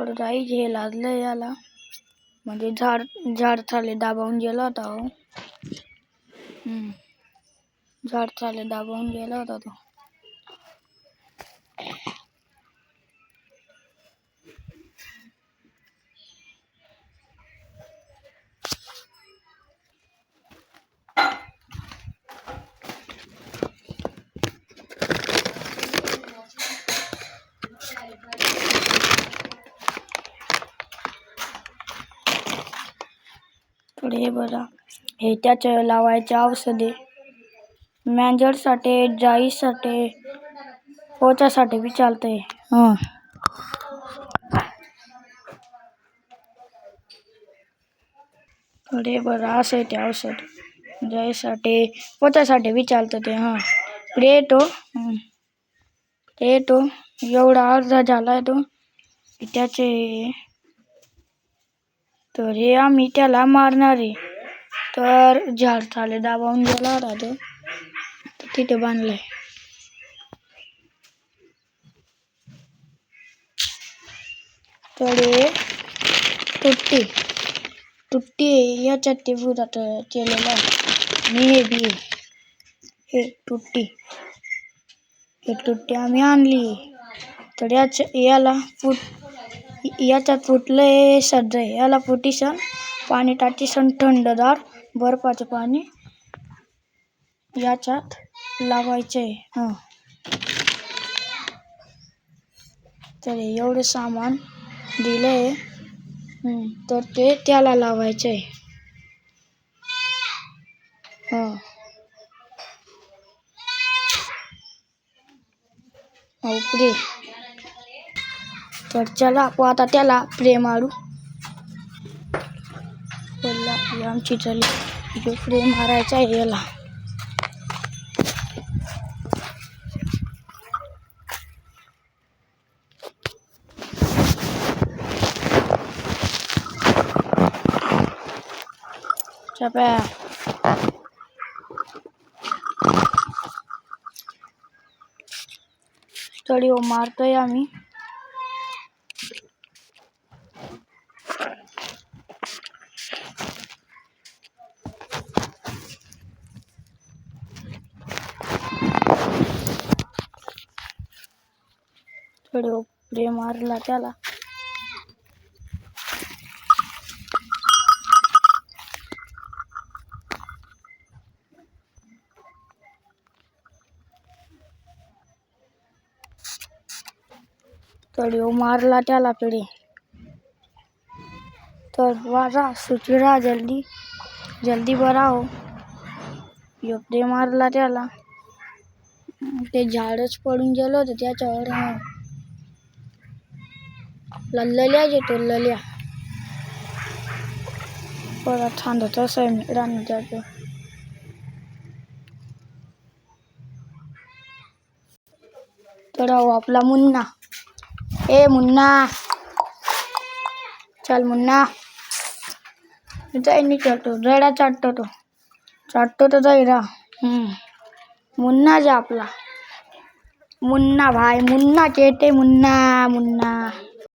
थोडं राहील हे लाजलं याला म्हणजे झाड चाले दाबावून गेला होता हो. झाड चाले दाबावून गेला होता तो. हे बघा हे त्याच्या लावायचे औषधे मॅंजरसाठी जाईसाठी पोचासाठी बी चालतंय. हे बघा असं ते औषध जाईसाठी पोचासाठी बी चालतं ते. येतो एवढा अर्धा झालाय तो त्याचे. तर हे आम्ही त्याला मारणार आहे. तर झाड चाले दाबावून गेला होता तो तिथे बांधलाय. तर तुट्टी याच्यात ते बुधात केलेलं आहे. हे तुट्टी आम्ही आणली. तर याच्यात फुटलंय सध्या. याला फुटीसन पाणी टाकीसन थंडदार बर्फाचं पाणी याच्यात लावायचंय. तर एवढं सामान दिलंय. तर ते त्याला लावायचंय. प्रे. तर चला आता त्याला प्रे मारू. आमची चली प्रे मारायचा आहे याला. चप्या तळी मारतोय आम्ही. प्रे मारला त्याला. मारला त्याला पिढी. तर वाजा सुची राहा जल्दी बरा हो. प्रे मारला त्याला. ते झाडच पडून गेलं होतं त्याच्यावर. लल्या येतो लल्या परत थांबत असं रान त्याचं. तर आपला मुन्ना. मुन्ना चल मुन्ना. जाई नाही चाटतो जडा चाटतो तो जाईरा. मुन्ना जा आपला मुन्ना भाई मुन्ना कहते मुन्ना.